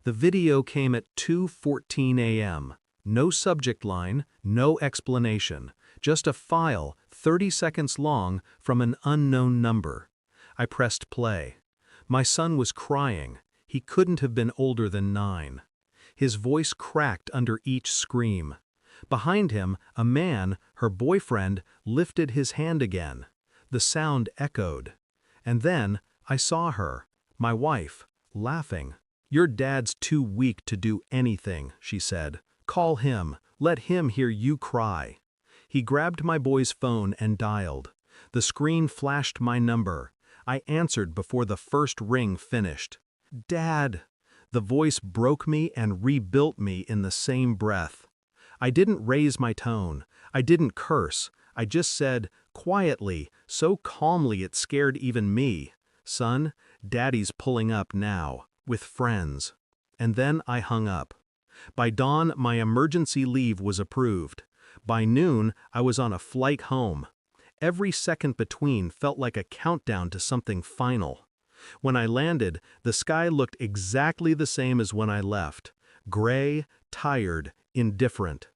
The video came at 2:14 a.m. No subject line, no explanation, just a file 30 seconds long from an unknown number. I pressed play. My son was crying. He couldn't have been older than 9. His voice cracked under each scream. Behind him, a man, her boyfriend, lifted his hand again. The sound echoed. And then, I saw her, my wife, laughing. "Your dad's too weak to do anything," she said. "Call him. Let him hear you cry." He grabbed my boy's phone and dialed. The screen flashed my number. I answered before the first ring finished. "Dad!" The voice broke me and rebuilt me in the same breath. I didn't raise my tone. I didn't curse. I just said, quietly, so calmly it scared even me, "Son, Daddy's pulling up now, with friends." And then I hung up. By dawn, my emergency leave was approved. By noon, I was on a flight home. Every second between felt like a countdown to something final. When I landed, the sky looked exactly the same as when I left. Gray, tired, indifferent.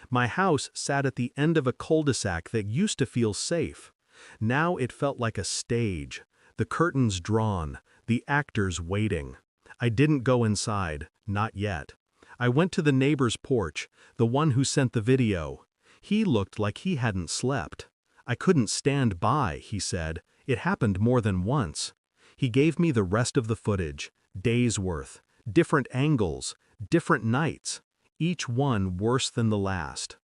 My house sat at the end of a cul-de-sac that used to feel safe. Now it felt like a stage, the curtains drawn, the actors waiting. I didn't go inside, not yet. I went to the neighbor's porch, the one who sent the video. He looked like he hadn't slept. "I couldn't stand by," he said. "It happened more than once." He gave me the rest of the footage, days worth, different angles, different nights, each one worse than the last.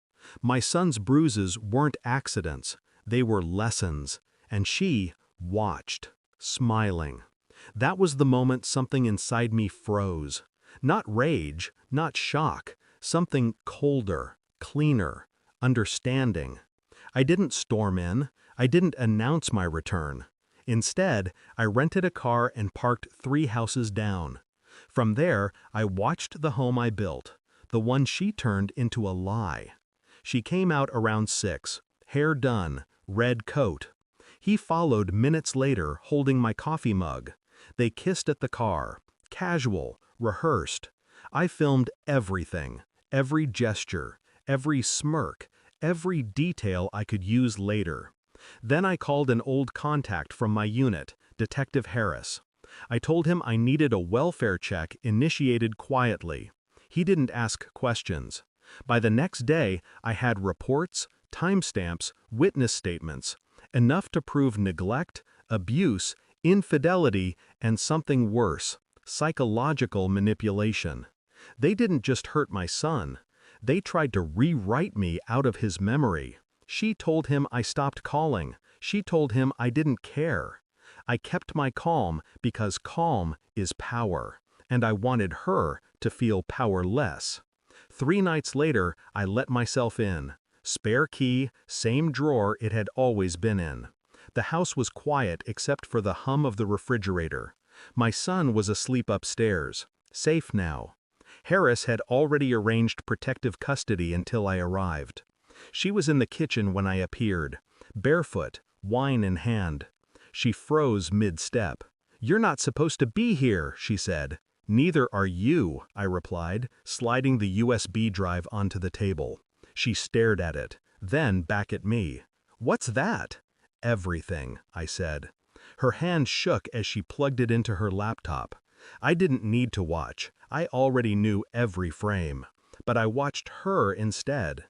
My son's bruises weren't accidents, they were lessons, and she watched, smiling. That was the moment something inside me froze. Not rage, not shock, something colder, cleaner, understanding. I didn't storm in, I didn't announce my return. Instead, I rented a car and parked 3 houses down. From there, I watched the home I built, the one she turned into a lie. She came out around 6, hair done, red coat. He followed minutes later, holding my coffee mug. They kissed at the car, casual, rehearsed. I filmed everything, every gesture, every smirk, every detail I could use later. Then I called an old contact from my unit, Detective Harris. I told him I needed a welfare check initiated quietly. He didn't ask questions. By the next day, I had reports, timestamps, witness statements, enough to prove neglect, abuse, infidelity, and something worse, psychological manipulation. They didn't just hurt my son. They tried to rewrite me out of his memory. She told him I stopped calling. She told him I didn't care. I kept my calm because calm is power, and I wanted her to feel powerless. 3 nights later, I let myself in. Spare key, same drawer it had always been in. The house was quiet except for the hum of the refrigerator. My son was asleep upstairs, safe now. Harris had already arranged protective custody until I arrived. She was in the kitchen when I appeared, barefoot, wine in hand. She froze mid-step. "You're not supposed to be here," she said. "Neither are you," I replied, sliding the USB drive onto the table. She stared at it, then back at me. "What's that?" "Everything," I said. Her hand shook as she plugged it into her laptop. I didn't need to watch. I already knew every frame. But I watched her instead.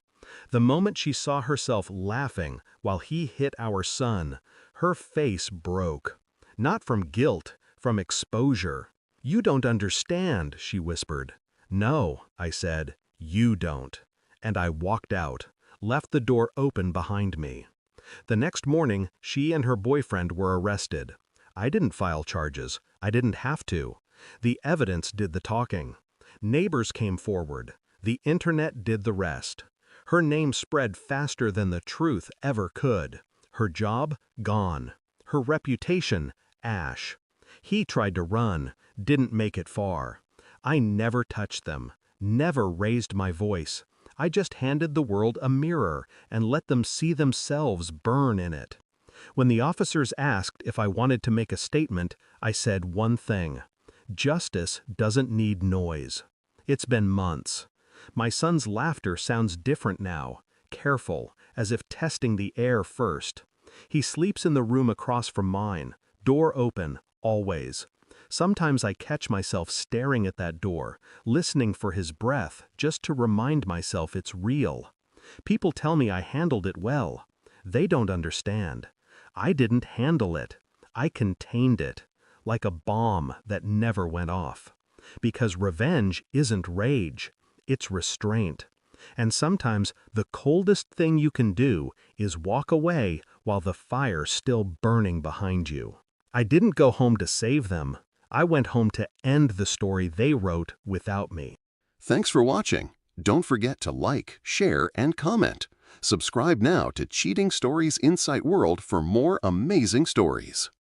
The moment she saw herself laughing while he hit our son, her face broke. Not from guilt, from exposure. "You don't understand," she whispered. "No," I said, "you don't." And I walked out, left the door open behind me. The next morning, she and her boyfriend were arrested. I didn't file charges. I didn't have to. The evidence did the talking. Neighbors came forward. The internet did the rest. Her name spread faster than the truth ever could. Her job, gone. Her reputation, ash. He tried to run, didn't make it far. I never touched them, never raised my voice. I just handed the world a mirror and let them see themselves burn in it. When the officers asked if I wanted to make a statement, I said one thing: Justice doesn't need noise. It's been months. My son's laughter sounds different now, careful, as if testing the air first. He sleeps in the room across from mine, door open, always. Sometimes I catch myself staring at that door, listening for his breath, just to remind myself it's real. People tell me I handled it well. They don't understand. I didn't handle it. I contained it, like a bomb that never went off. Because revenge isn't rage, it's restraint. And sometimes the coldest thing you can do is walk away while the fire's still burning behind you. I didn't go home to save them. I went home to end the story they wrote without me. Thanks for watching. Don't forget to like, share, and comment. Subscribe now to Cheating Stories Insight World for more amazing stories.